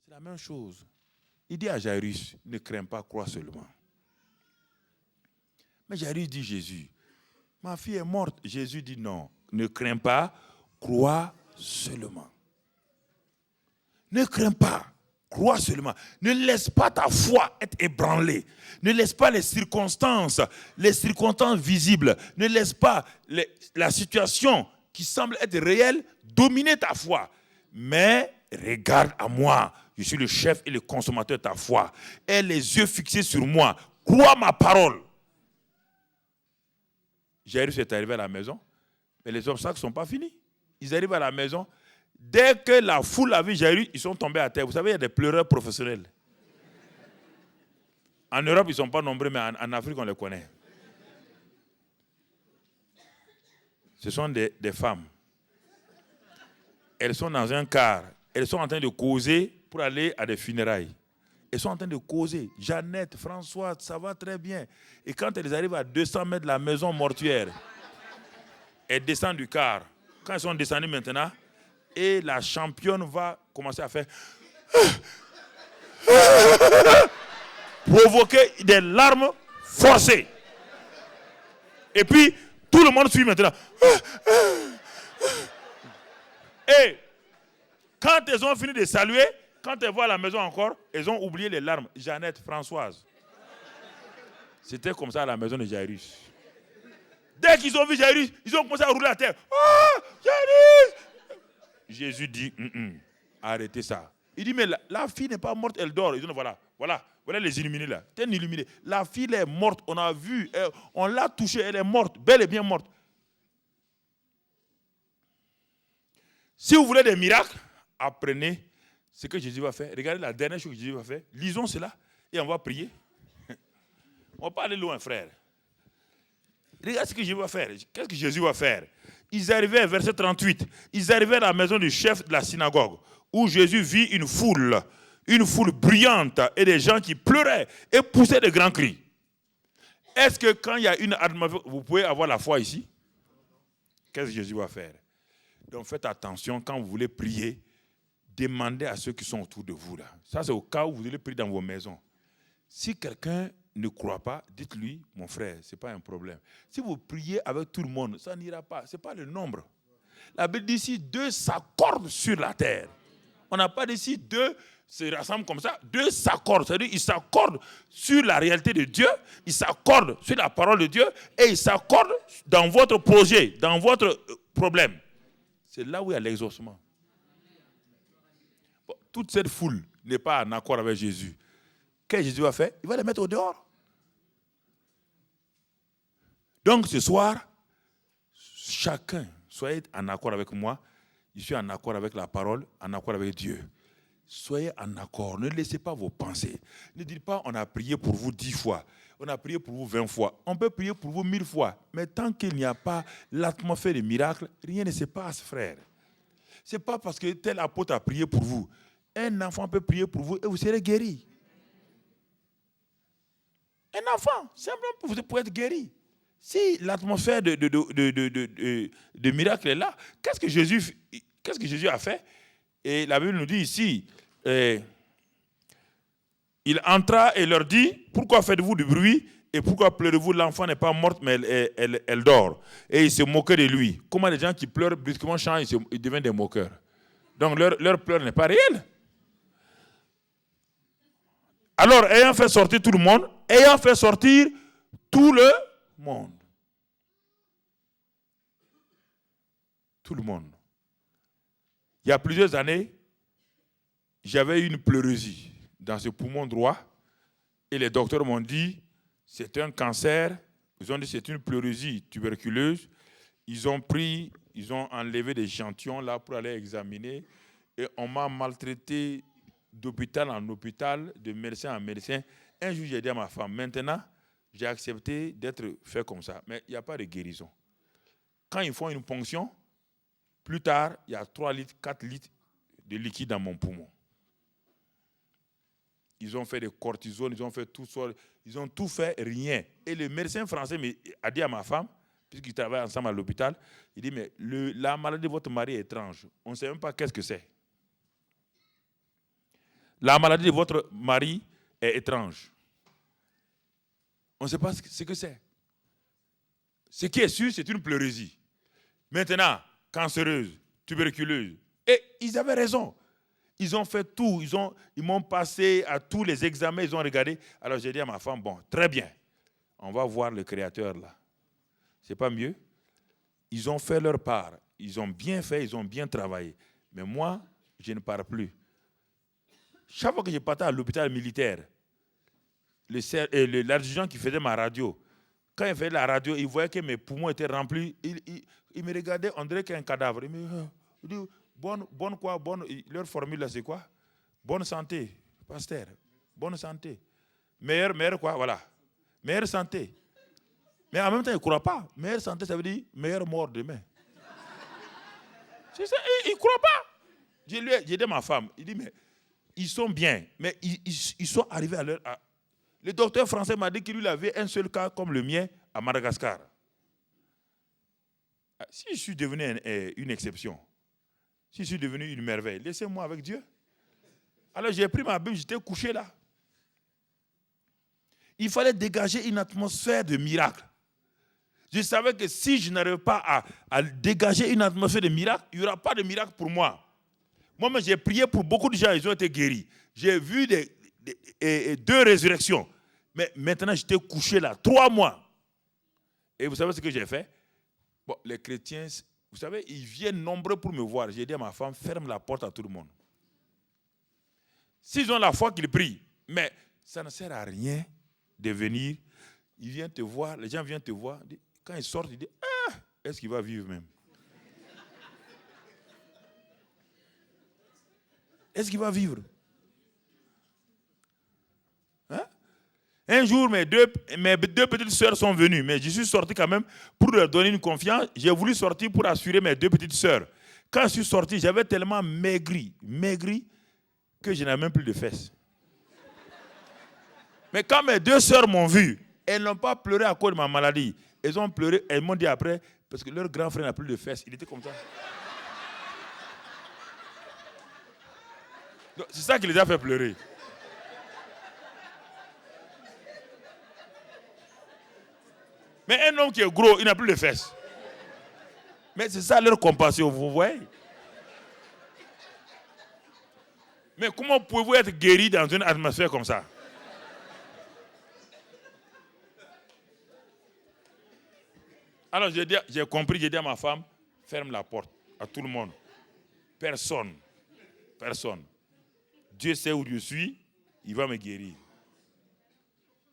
C'est la même chose. Il dit à Jairus, ne crains pas, crois seulement. Mais Jairus dit Jésus, ma fille est morte. Jésus dit non, ne crains pas, crois seulement. Ne crains pas, crois seulement. Ne laisse pas ta foi être ébranlée. Ne laisse pas les circonstances visibles. Ne laisse pas la situation qui semble être réelle dominer ta foi. Mais regarde à moi. Je suis le chef et le consommateur de ta foi. Aie les yeux fixés sur moi. Crois ma parole. Jairus est arrivé à la maison, mais les obstacles ne sont pas finis. Ils arrivent à la maison. Dès que la foule a vu Jairus, ils sont tombés à terre. Vous savez, il y a des pleureurs professionnels. En Europe, ils ne sont pas nombreux, mais en Afrique, on les connaît. Ce sont des femmes. Elles sont dans un car. Elles sont en train de causer pour aller à des funérailles. Elles sont en train de causer. Jeannette, Françoise, ça va très bien. Et quand elles arrivent à 200 mètres de la maison mortuaire, elles descendent du car. Quand elles sont descendues maintenant, et la championne va commencer à faire provoquer des larmes forcées. Et puis, tout le monde suit maintenant. Et quand elles ont fini de saluer, quand elles voient la maison encore, elles ont oublié les larmes. Jeannette, Françoise. C'était comme ça à la maison de Jairus. Dès qu'ils ont vu Jairus, ils ont commencé à rouler à terre. Oh, Jairus! Jésus dit, arrêtez ça. Il dit, mais la fille n'est pas morte, elle dort. Ils disent, voilà les illuminés là. T'es un illuminé. La fille est morte, on a vu, on l'a touchée, elle est morte, bel et bien morte. Si vous voulez des miracles, apprenez ce que Jésus va faire. Regardez la dernière chose que Jésus va faire. Lisons cela et on va prier. On ne va pas aller loin, frère. Regarde ce que Jésus va faire. Qu'est-ce que Jésus va faire? Ils arrivaient, verset 38, ils arrivaient à la maison du chef de la synagogue, où Jésus vit une foule bruyante et des gens qui pleuraient et poussaient de grands cris. Est-ce que quand il y a une atmosphère, vous pouvez avoir la foi ici? Qu'est-ce que Jésus va faire? Donc faites attention, quand vous voulez prier, demandez à ceux qui sont autour de vous là. Ça c'est au cas où vous allez prier dans vos maisons. Si quelqu'un ne croit pas, dites-lui, mon frère, ce n'est pas un problème. Si vous priez avec tout le monde, ça n'ira pas. Ce n'est pas le nombre. La Bible dit ici, 2 s'accordent sur la terre. On n'a pas dit ici 2 se rassemblent comme ça. 2 s'accordent. C'est-à-dire ils s'accordent sur la réalité de Dieu, ils s'accordent sur la parole de Dieu et ils s'accordent dans votre projet, dans votre problème. C'est là où il y a l'exaucement. Bon, toute cette foule n'est pas en accord avec Jésus. Qu'est-ce que Jésus va faire? Il va les mettre au dehors. Donc ce soir, chacun, soyez en accord avec moi. Je suis en accord avec la parole, en accord avec Dieu. Soyez en accord. Ne laissez pas vos pensées. Ne dites pas on a prié pour vous 10 fois. On a prié pour vous 20 fois. On peut prier pour vous 1000 fois. Mais tant qu'il n'y a pas l'atmosphère de miracle, rien ne se passe, frère. Ce n'est pas parce que tel apôtre a prié pour vous. Un enfant peut prier pour vous et vous serez guéri. Un enfant, simplement vous pouvez être guéri. Si l'atmosphère de miracle est là, qu'est-ce que Jésus a fait? Et la Bible nous dit ici, il entra et leur dit, pourquoi faites-vous du bruit et pourquoi pleurez-vous? L'enfant n'est pas morte, mais elle dort. Et il se moquait de lui. Comment les gens qui pleurent brusquement changent, ils deviennent des moqueurs. Donc leur pleur n'est pas réel. Alors, ayant fait sortir tout le monde, ayant fait sortir tout le monde. Tout le monde. Il y a plusieurs années, j'avais une pleurésie dans ce poumon droit et les docteurs m'ont dit c'est un cancer. Ils ont dit c'est une pleurésie tuberculeuse. Ils ont enlevé des échantillons là pour aller examiner et on m'a maltraité d'hôpital en hôpital, de médecin en médecin. Un jour, j'ai dit à ma femme, maintenant, j'ai accepté d'être fait comme ça. Mais il n'y a pas de guérison. Quand ils font une ponction, plus tard, il y a 3 litres, 4 litres de liquide dans mon poumon. Ils ont fait des cortisone, ils ont fait tout ça, ils ont tout fait, rien. Et le médecin français a dit à ma femme, puisqu'ils travaillent ensemble à l'hôpital, il dit, mais la maladie de votre mari est étrange. On ne sait même pas qu'est-ce que c'est. La maladie de votre mari est étrange. On ne sait pas ce que c'est. Ce qui est sûr, c'est une pleurésie. Maintenant, cancéreuse, tuberculeuse. Et ils avaient raison. Ils ont fait tout. Ils m'ont passé à tous les examens, ils ont regardé. Alors j'ai dit à ma femme, bon, très bien. On va voir le Créateur là. C'est pas mieux? Ils ont fait leur part. Ils ont bien fait, ils ont bien travaillé. Mais moi, je ne pars plus. Chaque fois que je partais à l'hôpital militaire, l'adjudant qui faisait ma radio, quand il faisait la radio, il voyait que mes poumons étaient remplis. Il me regardait, on dirait qu'un cadavre. Il me dit, bonne quoi, leur formule là, c'est quoi? Bonne santé, pasteur. Bonne santé. Meilleure quoi, voilà. Meilleure santé. Mais en même temps, il ne croit pas. Meilleure santé, ça veut dire meilleure mort demain. C'est ça, il ne croit pas. J'ai dit à ma femme, il dit, mais ils sont bien, mais ils sont arrivés à leur... Le docteur français m'a dit qu'il lui avait un seul cas comme le mien à Madagascar. Si je suis devenu une exception, si je suis devenu une merveille, laissez-moi avec Dieu. Alors j'ai pris ma Bible, j'étais couché là. Il fallait dégager une atmosphère de miracle. Je savais que si je n'arrive pas à dégager une atmosphère de miracle, il n'y aura pas de miracle pour moi. Moi, j'ai prié pour beaucoup de gens, ils ont été guéris. J'ai vu 2 résurrections. Mais maintenant, j'étais couché là, 3 mois. Et vous savez ce que j'ai fait? Bon, les chrétiens, vous savez, ils viennent nombreux pour me voir. J'ai dit à ma femme, ferme la porte à tout le monde. S'ils ont la foi qu'ils prient, mais ça ne sert à rien de venir. Ils viennent te voir, les gens viennent te voir. Quand ils sortent, ils disent, ah, est-ce qu'il va vivre même? Est-ce qu'il va vivre? Hein? Un jour, mes deux petites sœurs sont venues, mais je suis sorti quand même pour leur donner une confiance. J'ai voulu sortir pour assurer mes 2 petites sœurs. Quand je suis sorti, j'avais tellement maigri, que je n'avais même plus de fesses. Mais quand mes 2 sœurs m'ont vu, elles n'ont pas pleuré à cause de ma maladie. Elles ont pleuré, elles m'ont dit après, parce que leur grand frère n'a plus de fesses. Il était comme ça. C'est ça qui les a fait pleurer. Mais un homme qui est gros, il n'a plus de fesses. Mais c'est ça leur compassion, vous voyez? Mais comment pouvez-vous être guéri dans une atmosphère comme ça? Alors j'ai compris, j'ai dit à ma femme, ferme la porte à tout le monde. Personne. Dieu sait où je suis, il va me guérir.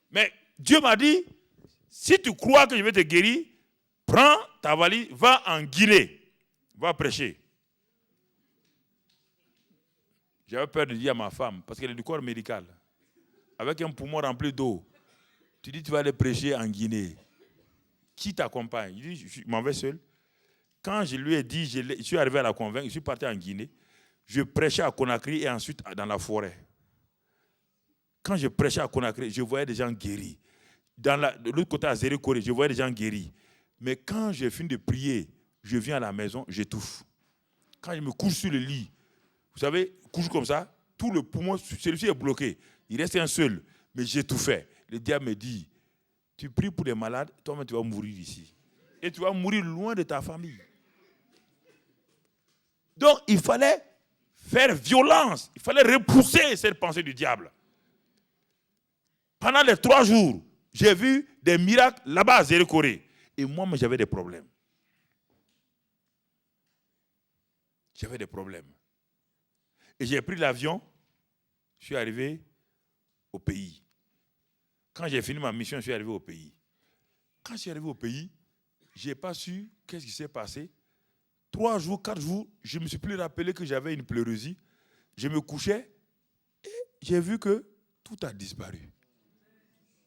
Mais Dieu m'a dit, si tu crois que je vais te guérir, prends ta valise, va en Guinée, va prêcher. J'avais peur de dire à ma femme, parce qu'elle est du corps médical, avec un poumon rempli d'eau. Tu dis, tu vas aller prêcher en Guinée. Qui t'accompagne? Il dit, je m'en vais seul. Quand je lui ai dit, je suis arrivé à la convaincre, je suis parti en Guinée. Je prêchais à Conakry et ensuite dans la forêt. Quand je prêchais à Conakry, je voyais des gens guéris. De l'autre côté, à Zéro-Corée, je voyais des gens guéris. Mais quand j'ai fini de prier, je viens à la maison, j'étouffe. Quand je me couche sur le lit, vous savez, couche comme ça, tout le poumon, celui-ci est bloqué. Il reste un seul, mais j'étouffais. Le diable me dit, tu pries pour les malades, toi-même tu vas mourir ici. Et tu vas mourir loin de ta famille. Donc, il fallait faire violence. Il fallait repousser cette pensée du diable. Pendant les 3 jours, j'ai vu des miracles là-bas à Zéro-Corée. Et moi, j'avais des problèmes. Et j'ai pris l'avion, je suis arrivé au pays. Quand j'ai fini ma mission, je suis arrivé au pays. Quand je suis arrivé au pays, je n'ai pas su qu'est-ce qui s'est passé. 3 jours, 4 jours, je ne me suis plus rappelé que j'avais une pleurésie. Je me couchais et j'ai vu que tout a disparu.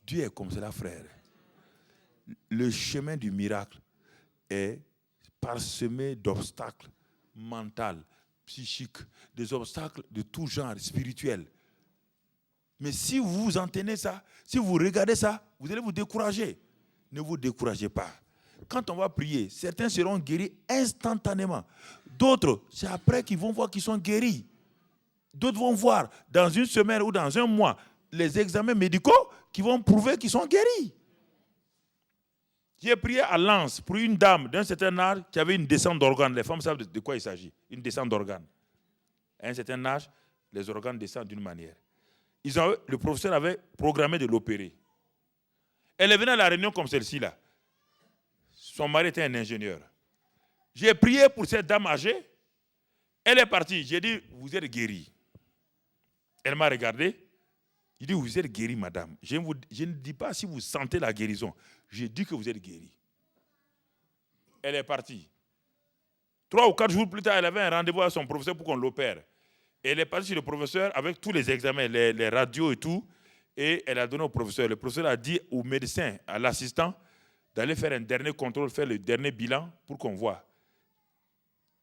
Dieu est comme cela, frère. Le chemin du miracle est parsemé d'obstacles mentaux, psychiques, des obstacles de tout genre, spirituels. Mais si vous entendez ça, si vous regardez ça, vous allez vous décourager. Ne vous découragez pas. Quand on va prier, certains seront guéris instantanément. D'autres, c'est après qu'ils vont voir qu'ils sont guéris. D'autres vont voir dans une semaine ou dans un mois les examens médicaux qui vont prouver qu'ils sont guéris. J'ai prié à Lens pour une dame d'un certain âge qui avait une descente d'organes. Les femmes savent de quoi il s'agit. Une descente d'organes. À un certain âge, les organes descendent d'une manière. Le professeur avait programmé de l'opérer. Elle est venue à la réunion comme celle-ci là. Son mari était un ingénieur. J'ai prié pour cette dame âgée. Elle est partie. J'ai dit, vous êtes guérie. Elle m'a regardé. Il dit, vous êtes guérie, madame. Je ne dis pas si vous sentez la guérison. Je dis que vous êtes guérie. Elle est partie. 3 ou 4 jours plus tard, elle avait un rendez-vous avec son professeur pour qu'on l'opère. Et elle est partie chez le professeur avec tous les examens, les radios et tout. Et elle a donné au professeur. Le professeur a dit au médecin, à l'assistant, d'aller faire un dernier contrôle, faire le dernier bilan pour qu'on voit.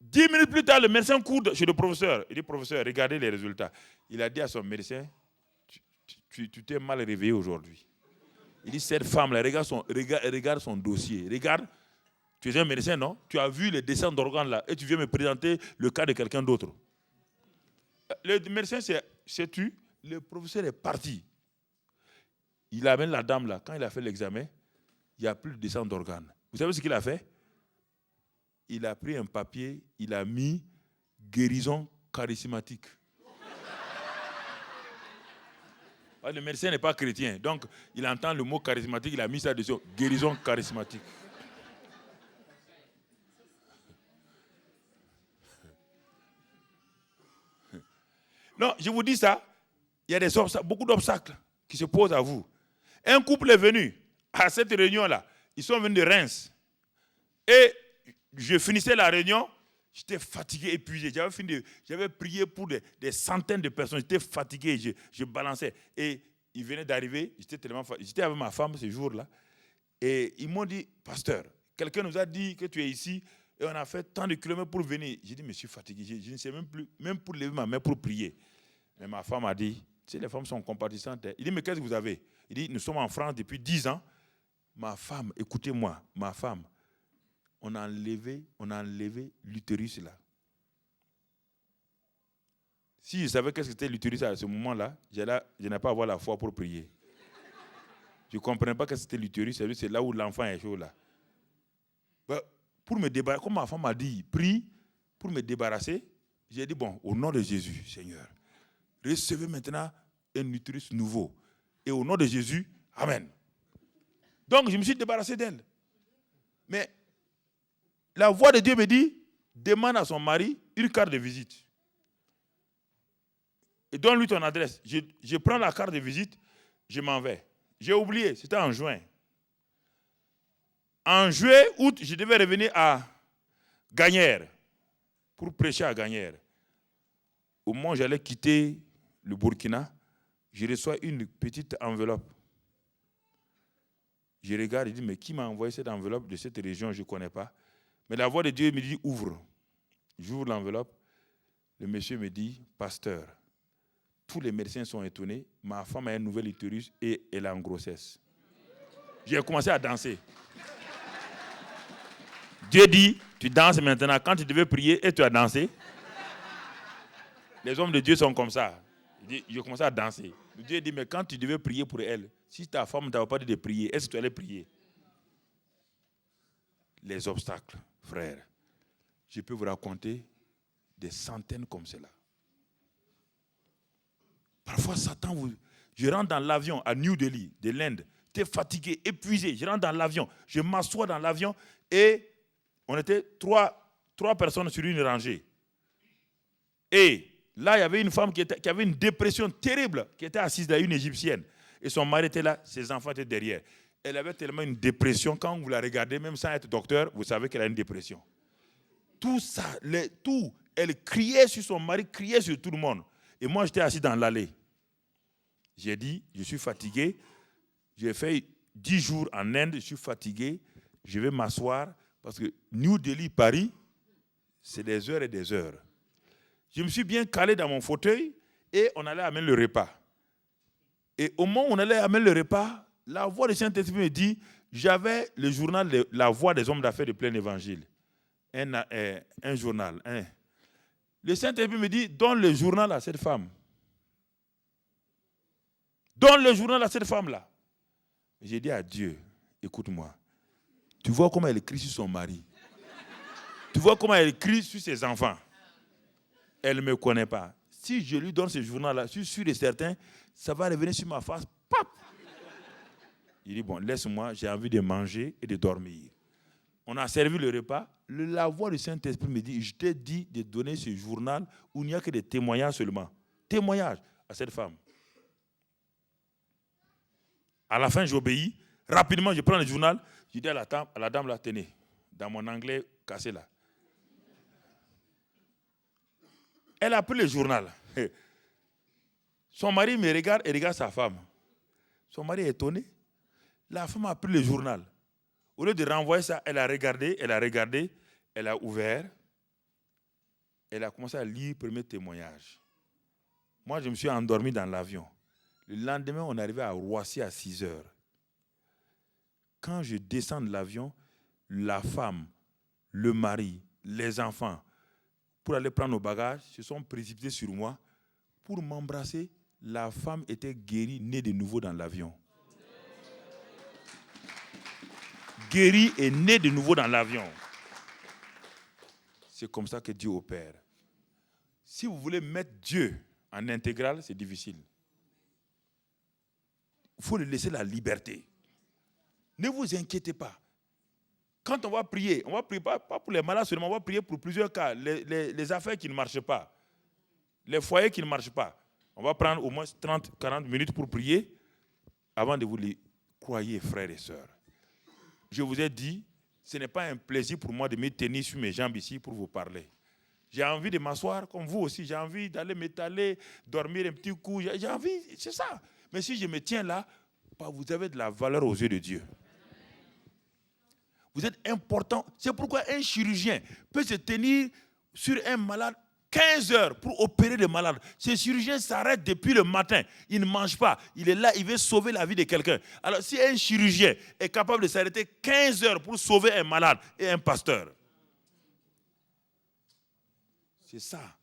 10 minutes plus tard, le médecin court chez le professeur. Il dit, professeur, regardez les résultats. Il a dit à son médecin, tu t'es mal réveillé aujourd'hui. Il dit, cette femme-là, regarde son dossier. Regarde, tu es un médecin, non? Tu as vu les descentes d'organes là et tu viens me présenter le cas de quelqu'un d'autre. Le médecin s'est tu, le professeur est parti. Il amène la dame là. Quand il a fait l'examen, il n'y a plus de descente d'organes. Vous savez ce qu'il a fait? Il a pris un papier, il a mis guérison charismatique. Le médecin n'est pas chrétien, donc il entend le mot charismatique, il a mis ça dessus, guérison charismatique. Non, je vous dis ça, il y a beaucoup d'obstacles qui se posent à vous. Un couple est venu à cette réunion-là, ils sont venus de Reims. Et je finissais la réunion, j'étais fatigué, épuisé. J'avais prié pour des centaines de personnes, j'étais fatigué, je balançais. Et ils venaient d'arriver, j'étais avec ma femme ce jour-là. Et ils m'ont dit, pasteur, quelqu'un nous a dit que tu es ici et on a fait tant de kilomètres pour venir. J'ai dit, mais je suis fatigué, je ne sais même plus, même pour lever ma main pour prier. Mais ma femme a dit, tu sais, les femmes sont compatissantes. Il dit, mais qu'est-ce que vous avez? Il dit, nous sommes en France depuis 10 ans. Ma femme, écoutez-moi, ma femme, on a enlevé l'utérus là. Si je savais qu'est-ce que c'était l'utérus à ce moment-là, je n'ai pas à avoir la foi pour prier. Je ne comprenais pas que c'était l'utérus, c'est là où l'enfant est chaud là. Pour me débarrasser, comme ma femme m'a dit, prie pour me débarrasser, j'ai dit, bon, au nom de Jésus, Seigneur, recevez maintenant un utérus nouveau. Et au nom de Jésus, amen. Donc, je me suis débarrassé d'elle. Mais la voix de Dieu me dit, demande à son mari une carte de visite. Et donne-lui ton adresse. Je prends la carte de visite, je m'en vais. J'ai oublié, c'était en juin. En juillet, août, je devais revenir à Gagnères pour prêcher à Gagnères. Au moment où j'allais quitter le Burkina, je reçois une petite enveloppe. Je regarde et dis, mais qui m'a envoyé cette enveloppe de cette région, je ne connais pas. Mais la voix de Dieu me dit, ouvre. J'ouvre l'enveloppe. Le monsieur me dit, pasteur, tous les médecins sont étonnés. Ma femme a un nouvel utérus et elle est en grossesse. J'ai commencé à danser. Dieu dit, tu danses maintenant. Quand tu devais prier et tu as dansé, les hommes de Dieu sont comme ça. Je commençais à danser. Dieu dit, mais quand tu devais prier pour elle, si ta femme ne t'avait pas dit de prier, est-ce que tu allais prier? Les obstacles, frères. Je peux vous raconter des centaines comme cela. Parfois, Satan Je rentre dans l'avion à New Delhi, de l'Inde. J'étais fatigué, épuisé. Je rentre dans l'avion. Je m'assois dans l'avion et on était trois personnes sur une rangée. Et là, il y avait une femme qui avait une dépression terrible, qui était assise là, une Égyptienne. Et son mari était là, ses enfants étaient derrière. Elle avait tellement une dépression, quand vous la regardez, même sans être docteur, vous savez qu'elle a une dépression. Tout ça, elle criait sur son mari, criait sur tout le monde. Et moi, j'étais assis dans l'allée. J'ai dit, je suis fatigué. J'ai fait 10 jours en Inde, je suis fatigué. Je vais m'asseoir parce que New Delhi, Paris, c'est des heures et des heures. Je me suis bien calé dans mon fauteuil et on allait amener le repas. Et au moment où on allait amener le repas, la voix du Saint-Esprit me dit, j'avais le journal de La Voix des hommes d'affaires de plein évangile. Un journal. Le Saint-Esprit me dit, donne le journal à cette femme. Donne le journal à cette femme-là. J'ai dit à Dieu, écoute-moi, tu vois comment elle écrit sur son mari. Tu vois comment elle écrit sur ses enfants. Elle ne me connaît pas. Si je lui donne ce journal-là, je suis sûr et certain, ça va revenir sur ma face. Pap! Il dit, bon, laisse-moi, j'ai envie de manger et de dormir. On a servi le repas. La voix du Saint-Esprit me dit, je t'ai dit de donner ce journal où il n'y a que des témoignages seulement. Témoignages à cette femme. À la fin, j'obéis. Rapidement, je prends le journal. Je dis à la dame, là, tenez, dans mon anglais cassé là. Elle a pris le journal. Son mari me regarde et regarde sa femme. Son mari est étonné. La femme a pris le journal. Au lieu de renvoyer ça, elle a regardé, elle a ouvert. Elle a commencé à lire le premier témoignage. Moi, je me suis endormi dans l'avion. Le lendemain, on est arrivé à Roissy à 6 heures. Quand je descends de l'avion, la femme, le mari, les enfants, pour aller prendre nos bagages, se sont précipités sur moi. Pour m'embrasser, la femme était guérie, née de nouveau dans l'avion. Guérie et née de nouveau dans l'avion. C'est comme ça que Dieu opère. Si vous voulez mettre Dieu en intégral, c'est difficile. Il faut lui laisser la liberté. Ne vous inquiétez pas. Quand on va prier pas pour les malades seulement, on va prier pour plusieurs cas. Les affaires qui ne marchent pas, les foyers qui ne marchent pas. On va prendre au moins 30-40 minutes pour prier avant de vous les croire, frères et sœurs. Je vous ai dit, ce n'est pas un plaisir pour moi de me tenir sur mes jambes ici pour vous parler. J'ai envie de m'asseoir comme vous aussi. J'ai envie d'aller m'étaler, dormir un petit coup. J'ai envie, c'est ça. Mais si je me tiens là, vous avez de la valeur aux yeux de Dieu. Vous êtes important. C'est pourquoi un chirurgien peut se tenir sur un malade 15 heures pour opérer le malade. Ce chirurgien s'arrête depuis le matin. Il ne mange pas. Il est là, il veut sauver la vie de quelqu'un. Alors si un chirurgien est capable de s'arrêter 15 heures pour sauver un malade et un pasteur, c'est ça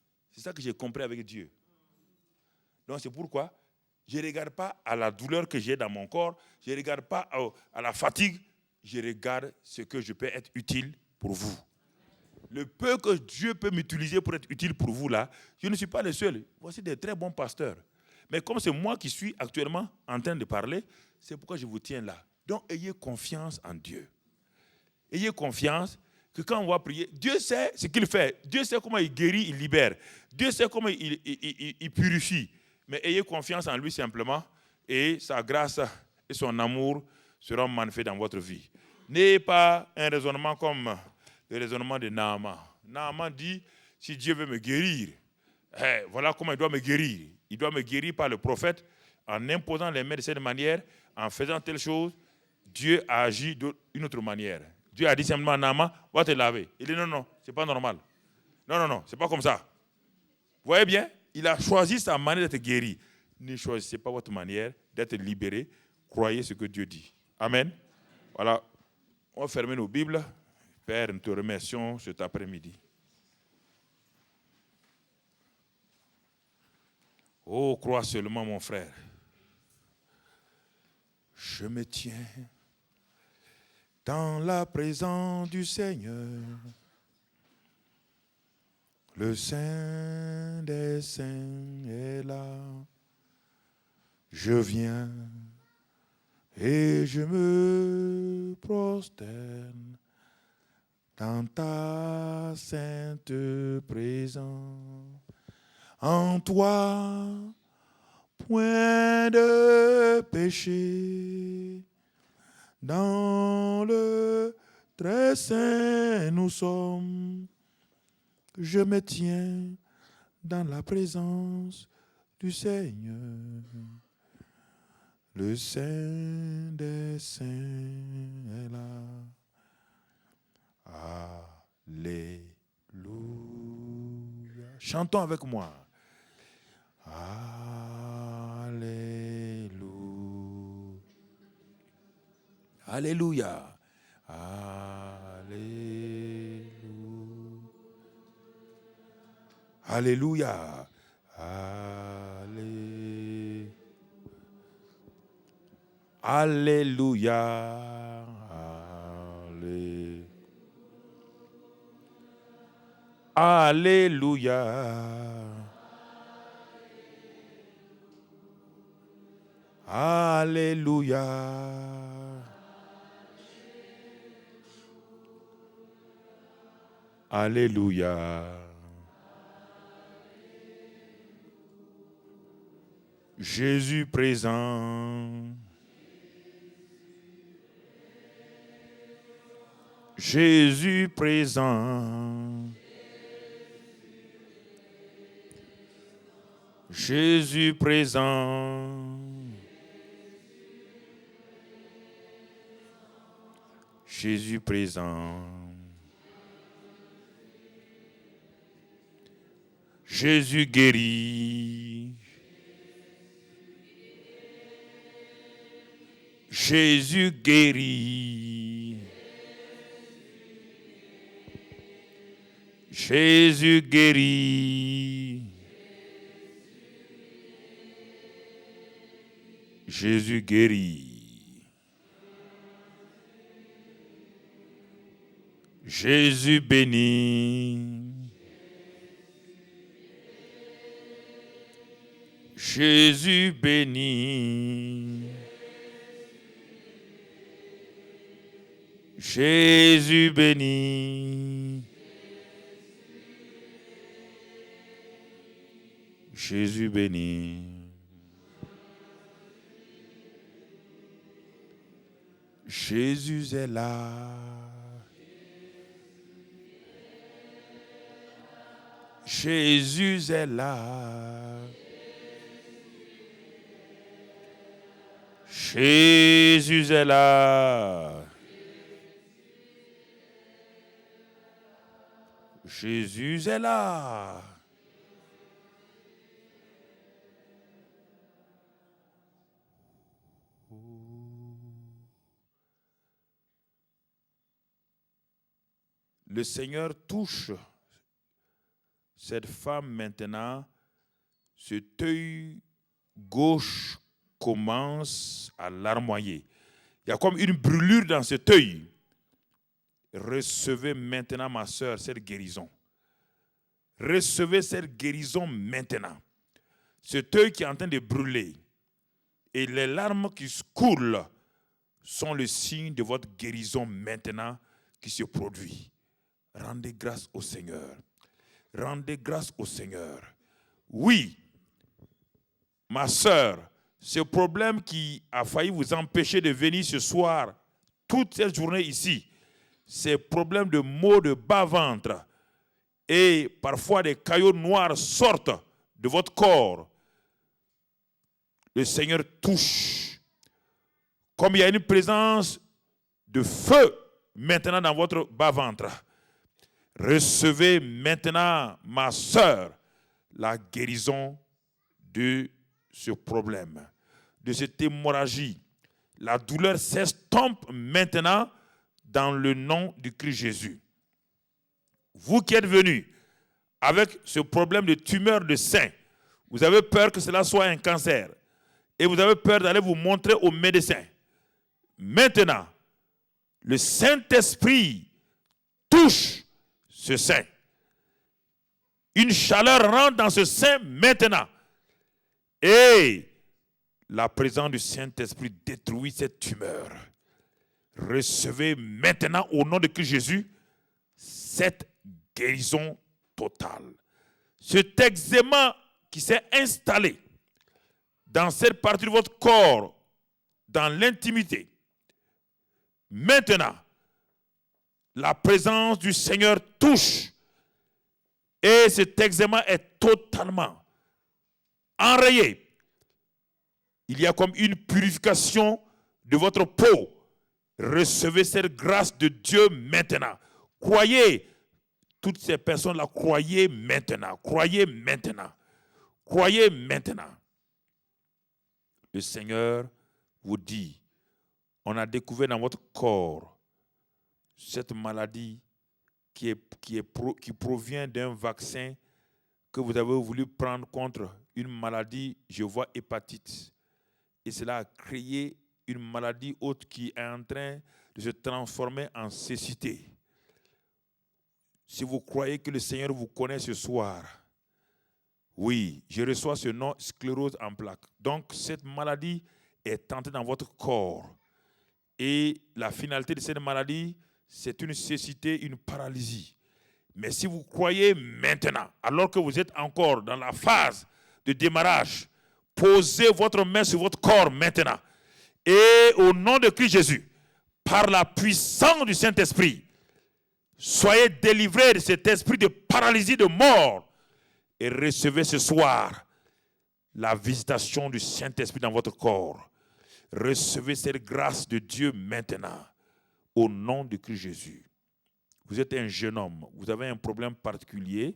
que j'ai compris avec Dieu. Donc c'est pourquoi je ne regarde pas à la douleur que j'ai dans mon corps, je ne regarde pas à la fatigue, je regarde ce que je peux être utile pour vous. Le peu que Dieu peut m'utiliser pour être utile pour vous là, je ne suis pas le seul. Voici des très bons pasteurs. Mais comme c'est moi qui suis actuellement en train de parler, c'est pourquoi je vous tiens là. Donc ayez confiance en Dieu. Ayez confiance que quand on va prier, Dieu sait ce qu'il fait. Dieu sait comment il guérit, il libère. Dieu sait comment il purifie. Mais ayez confiance en lui simplement et sa grâce et son amour seront manifestés dans votre vie. N'ayez pas un raisonnement comme le raisonnement de Naaman. Naaman dit, si Dieu veut me guérir, voilà comment il doit me guérir. Il doit me guérir par le prophète en imposant les mains de cette manière, en faisant telle chose. Dieu a agi d'une autre manière. Dieu a dit simplement à Naaman, va te laver. Il dit non, c'est pas normal. Non, c'est pas comme ça. Vous voyez bien, il a choisi sa manière d'être guéri. Ne choisissez pas votre manière d'être libéré. Croyez ce que Dieu dit. Amen. Voilà, on va fermer nos Bibles. Père, nous te remercions cet après-midi. Oh, crois seulement, mon frère. Je me tiens dans la présence du Seigneur, le Saint des Saints est là. Je viens et je me prosterne dans ta sainte présence. En toi, point de péché. Dans le très saint nous sommes. Je me tiens dans la présence du Seigneur. Le Saint des Saints est là. Alléluia. Chantons avec moi. Alléluia. Alléluia. Alléluia. Allé. Alléluia. Allé. Alléluia. Alléluia. Alléluia. Jésus présent. Jésus présent. Jésus présent. Jésus présent. Jésus guérit. Jésus guérit. Jésus guérit. Jésus guérit. Jésus bénit. Jésus bénit. Jésus bénit. Jésus bénit. Jésus est là. Jésus est là. Jésus est là. Jésus est là. Le Seigneur touche cette femme maintenant. Cet œil gauche commence à larmoyer. Il y a comme une brûlure dans cet œil. Recevez maintenant, ma soeur, cette guérison. Recevez cette guérison maintenant. Cet œil qui est en train de brûler et les larmes qui coulent sont le signe de votre guérison maintenant qui se produit. Rendez grâce au Seigneur. Rendez grâce au Seigneur. Oui, ma soeur, ce problème qui a failli vous empêcher de venir ce soir, toute cette journée ici, ces problèmes de maux de bas-ventre et parfois des caillots noirs sortent de votre corps. Le Seigneur touche. Comme il y a une présence de feu maintenant dans votre bas-ventre, recevez maintenant, ma soeur, la guérison de ce problème, de cette hémorragie. La douleur s'estompe maintenant dans le nom du Christ Jésus. Vous qui êtes venus avec ce problème de tumeur de sein, vous avez peur que cela soit un cancer et vous avez peur d'aller vous montrer au médecin. Maintenant, le Saint-Esprit touche ce sein. Une chaleur rentre dans ce sein maintenant. Et la présence du Saint-Esprit détruit cette tumeur. Recevez maintenant au nom de Christ Jésus cette guérison totale. Cet eczéma qui s'est installé dans cette partie de votre corps, dans l'intimité, maintenant, la présence du Seigneur touche et cet eczéma est totalement enrayé. Il y a comme une purification de votre peau. Recevez cette grâce de Dieu maintenant. Croyez, toutes ces personnes-là, croyez maintenant. Croyez maintenant. Croyez maintenant. Le Seigneur vous dit, on a découvert dans votre corps cette maladie qui provient d'un vaccin que vous avez voulu prendre contre une maladie, je vois hépatite. Et cela a créé une maladie autre qui est en train de se transformer en cécité. Si vous croyez que le Seigneur vous connaît ce soir, oui, je reçois ce nom, sclérose en plaques. Donc, cette maladie est entrée dans votre corps. Et la finalité de cette maladie, c'est une cécité, une paralysie. Mais si vous croyez maintenant, alors que vous êtes encore dans la phase de démarrage, posez votre main sur votre corps maintenant. Et au nom de Christ Jésus, par la puissance du Saint-Esprit, soyez délivrés de cet esprit de paralysie, de mort. Et recevez ce soir la visitation du Saint-Esprit dans votre corps. Recevez cette grâce de Dieu maintenant, au nom de Christ Jésus. Vous êtes un jeune homme, vous avez un problème particulier.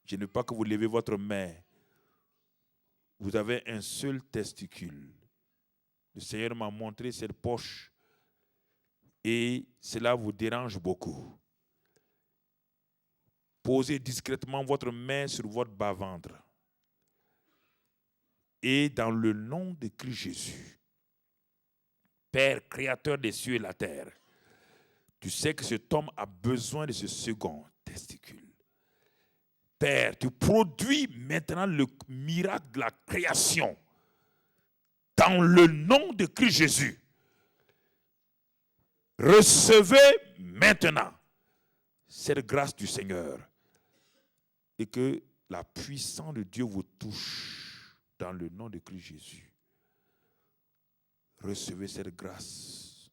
Je ne veux pas que vous levez votre main. Vous avez un seul testicule. Le Seigneur m'a montré cette poche et cela vous dérange beaucoup. Posez discrètement votre main sur votre bas-ventre. Et dans le nom de Christ Jésus, Père créateur des cieux et de la terre, tu sais que cet homme a besoin de ce second testicule. Père, tu produis maintenant le miracle de la création. Dans le nom de Christ Jésus, recevez maintenant cette grâce du Seigneur et que la puissance de Dieu vous touche dans le nom de Christ Jésus. Recevez cette grâce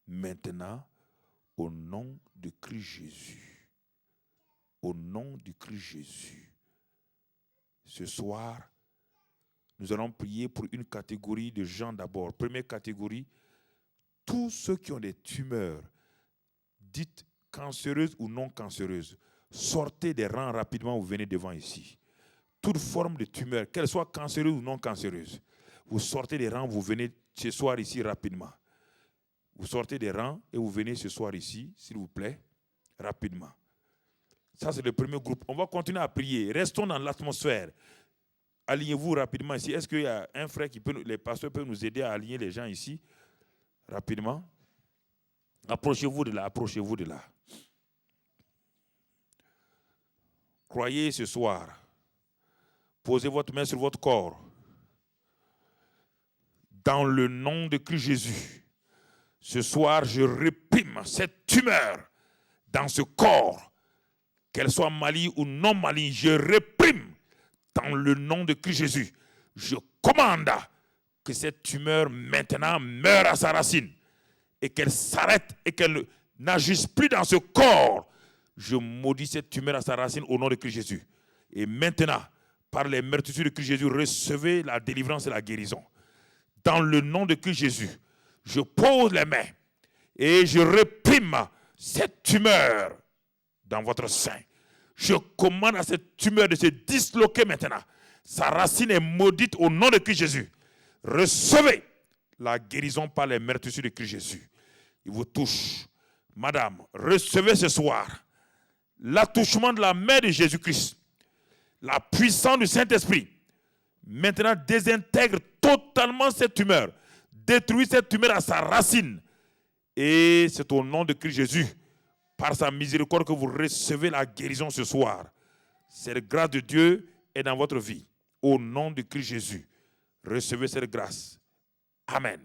maintenant au nom de Christ Jésus. Au nom du Christ Jésus. Ce soir, nous allons prier pour une catégorie de gens d'abord. Première catégorie, tous ceux qui ont des tumeurs, dites cancéreuses ou non cancéreuses, sortez des rangs rapidement, vous venez devant ici. Toute forme de tumeur, qu'elle soit cancéreuse ou non cancéreuse, vous sortez des rangs, vous venez ce soir ici rapidement. Vous sortez des rangs et vous venez ce soir ici, s'il vous plaît, rapidement. Ça, c'est le premier groupe. On va continuer à prier. Restons dans l'atmosphère. Alignez-vous rapidement ici. Est-ce qu'il y a un frère qui peut, les pasteurs peuvent nous aider à aligner les gens ici rapidement? Approchez-vous de là, approchez-vous de là. Croyez ce soir. Posez votre main sur votre corps. Dans le nom de Christ Jésus, ce soir, je réprime cette tumeur dans ce corps, qu'elle soit maligne ou non maligne, je réprime dans le nom de Christ Jésus. Je commande que cette tumeur maintenant meure à sa racine et qu'elle s'arrête et qu'elle n'agisse plus dans ce corps. Je maudis cette tumeur à sa racine au nom de Christ Jésus. Et maintenant, par les meurtrissures de Christ Jésus, recevez la délivrance et la guérison. Dans le nom de Christ Jésus, je pose les mains et je réprime cette tumeur dans votre sein. Je commande à cette tumeur de se disloquer maintenant. Sa racine est maudite au nom de Christ Jésus. Recevez la guérison par les meurtrissures de Christ Jésus. Il vous touche. Madame, recevez ce soir l'attouchement de la main de Jésus-Christ. La puissance du Saint-Esprit. Maintenant, désintègre totalement cette tumeur. Détruit cette tumeur à sa racine. Et c'est au nom de Christ Jésus, par sa miséricorde, que vous recevez la guérison ce soir. Cette grâce de Dieu est dans votre vie. Au nom de Christ Jésus, recevez cette grâce. Amen.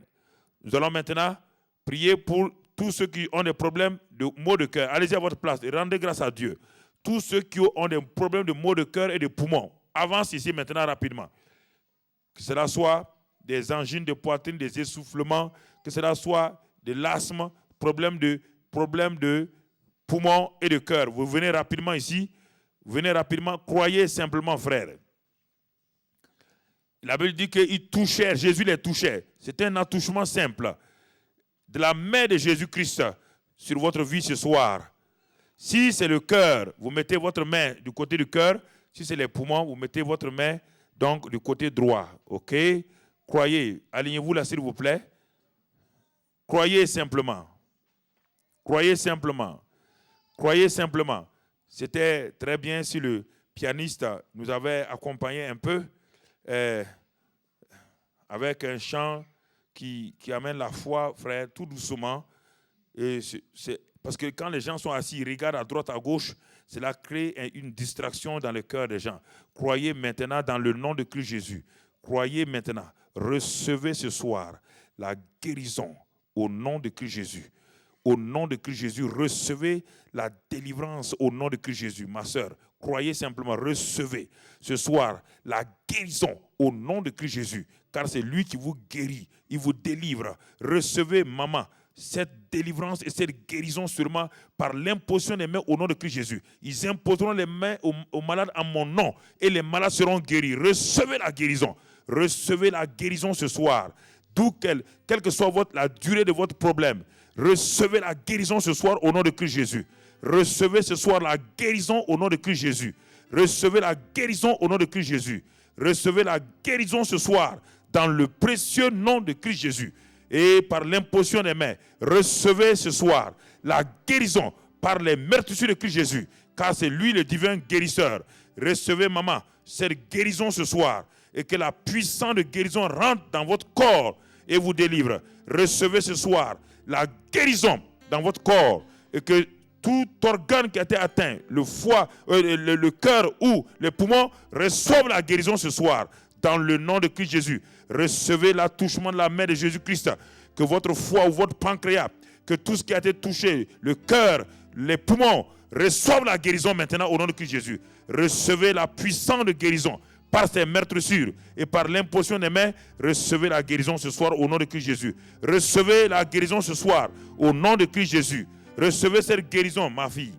Nous allons maintenant prier pour tous ceux qui ont des problèmes de maux de cœur. Allez-y à votre place et rendez grâce à Dieu. Tous ceux qui ont des problèmes de maux de cœur et de poumons, avancent ici maintenant rapidement. Que cela soit des angines de poitrine, des essoufflements, que cela soit de l'asthme, problème de poumons et de cœur. Vous venez rapidement ici, vous venez rapidement, croyez simplement, frère. La Bible dit qu'il touchait, Jésus les touchait. C'était un attouchement simple de la main de Jésus-Christ sur votre vie ce soir. Si c'est le cœur, vous mettez votre main du côté du cœur. Si c'est les poumons, vous mettez votre main donc du côté droit. OK? Croyez. Alignez-vous là, s'il vous plaît. Croyez simplement. Croyez simplement. Croyez simplement. C'était très bien si le pianiste nous avait accompagnés un peu avec un chant qui amène la foi, frère, tout doucement. Et parce que quand les gens sont assis, ils regardent à droite, à gauche, cela crée une distraction dans le cœur des gens. Croyez maintenant dans le nom de Christ Jésus. Croyez maintenant. Recevez ce soir la guérison au nom de Christ Jésus. Au nom de Christ Jésus, recevez la délivrance au nom de Christ Jésus. Ma soeur, croyez simplement, recevez ce soir la guérison au nom de Christ Jésus. Car c'est lui qui vous guérit, il vous délivre. Recevez, maman, cette délivrance et cette guérison sûrement par l'imposition des mains au nom de Christ Jésus. Ils imposeront les mains aux malades en mon nom et les malades seront guéris. Recevez la guérison. Recevez la guérison ce soir. D'où quelle que soit la durée de votre problème. Recevez la guérison ce soir au nom de Christ Jésus. Recevez ce soir la guérison au nom de Christ Jésus. Recevez la guérison au nom de Christ Jésus. Recevez la guérison ce soir dans le précieux nom de Christ Jésus. Et par l'imposition des mains, recevez ce soir la guérison par les meurtrissures de Christ Jésus. Car c'est lui le divin guérisseur. Recevez, maman, cette guérison ce soir. Et que la puissance de guérison rentre dans votre corps et vous délivre. Recevez ce soir la guérison dans votre corps. Et que tout organe qui a été atteint, le foie, le cœur ou les poumons, reçoivent la guérison ce soir. Dans le nom de Christ Jésus, recevez l'attouchement de la main de Jésus-Christ. Que votre foie ou votre pancréas, que tout ce qui a été touché, le cœur, les poumons, reçoivent la guérison maintenant au nom de Christ Jésus. Recevez la puissance de guérison par ces meurtrissures et par l'imposition des mains. Recevez la guérison ce soir au nom de Christ Jésus. Recevez la guérison ce soir au nom de Christ Jésus. Recevez cette guérison, ma fille,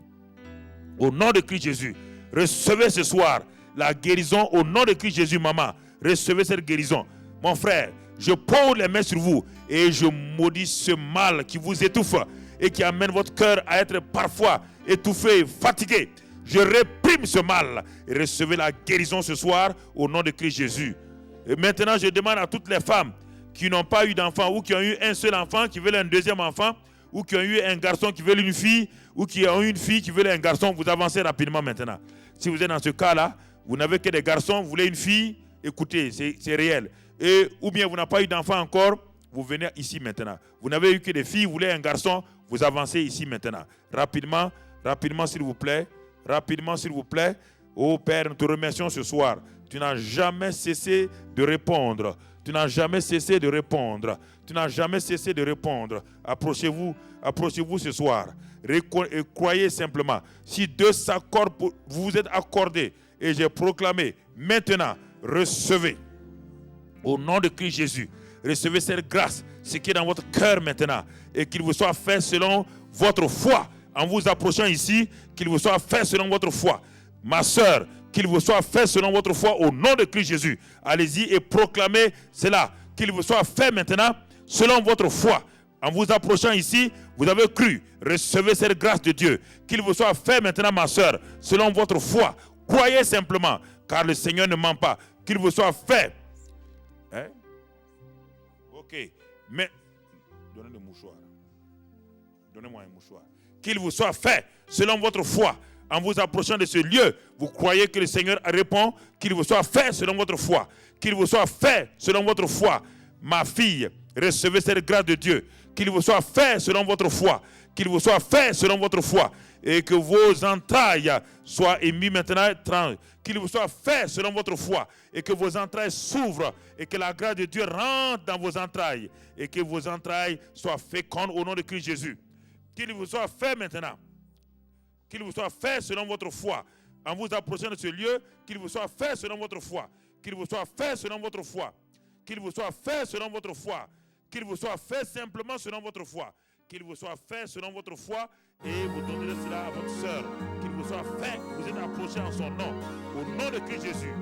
au nom de Christ Jésus. Recevez ce soir la guérison au nom de Christ Jésus, maman. Recevez cette guérison. Mon frère, je pose les mains sur vous et je maudis ce mal qui vous étouffe et qui amène votre cœur à être parfois étouffé, fatigué. Je réprime ce mal et recevez la guérison ce soir au nom de Christ Jésus. Et maintenant, je demande à toutes les femmes qui n'ont pas eu d'enfant ou qui ont eu un seul enfant, qui veulent un deuxième enfant, ou qui ont eu un garçon qui veut une fille, ou qui ont eu une fille qui veut un garçon, vous avancez rapidement maintenant. Si vous êtes dans ce cas-là, vous n'avez que des garçons, vous voulez une fille, écoutez, c'est réel. Ou bien vous n'avez pas eu d'enfant encore, vous venez ici maintenant. Vous n'avez eu que des filles, vous voulez un garçon, vous avancez ici maintenant. Rapidement, rapidement s'il vous plaît. Rapidement s'il vous plaît. Oh Père, nous te remercions ce soir. Tu n'as jamais cessé de répondre. Tu n'as jamais cessé de répondre. Tu n'as jamais cessé de répondre. Approchez-vous ce soir. Croyez simplement. Si deux s'accordent, vous vous êtes accordés. Et j'ai proclamé, maintenant, recevez. Au nom de Christ Jésus, recevez cette grâce, ce qui est dans votre cœur maintenant. Et qu'il vous soit fait selon votre foi. En vous approchant ici, qu'il vous soit fait selon votre foi. Ma soeur, qu'il vous soit fait selon votre foi au nom de Christ Jésus. Allez-y et proclamez cela. Qu'il vous soit fait maintenant selon votre foi. En vous approchant ici, vous avez cru. Recevez cette grâce de Dieu. Qu'il vous soit fait maintenant, ma soeur, selon votre foi. Croyez simplement, car le Seigneur ne ment pas. Qu'il vous soit fait. Hein? Ok. Mais, donnez le mouchoir. Donnez-moi un mouchoir. Qu'il vous soit fait selon votre foi. En vous approchant de ce lieu, vous croyez que le Seigneur répond, qu'il vous soit fait selon votre foi. Qu'il vous soit fait selon votre foi. Ma fille, recevez cette grâce de Dieu. Qu'il vous soit fait selon votre foi. Qu'il vous soit fait selon votre foi. Et que vos entrailles soient émises maintenant. Qu'il vous soit fait selon votre foi. Et que vos entrailles s'ouvrent. Et que la grâce de Dieu rentre dans vos entrailles. Et que vos entrailles soient fécondes au nom de Christ Jésus. Qu'il vous soit fait maintenant. Qu'il vous soit fait selon votre foi. En vous approchant de ce lieu, qu'il vous soit fait selon votre foi. Qu'il vous soit fait selon votre foi. Qu'il vous soit fait selon votre foi. Qu'il vous soit fait simplement selon votre foi. Qu'il vous soit fait selon votre foi. Et vous donnerez cela à votre soeur. Qu'il vous soit fait, vous êtes approché en son nom. Au nom de Christ Jésus.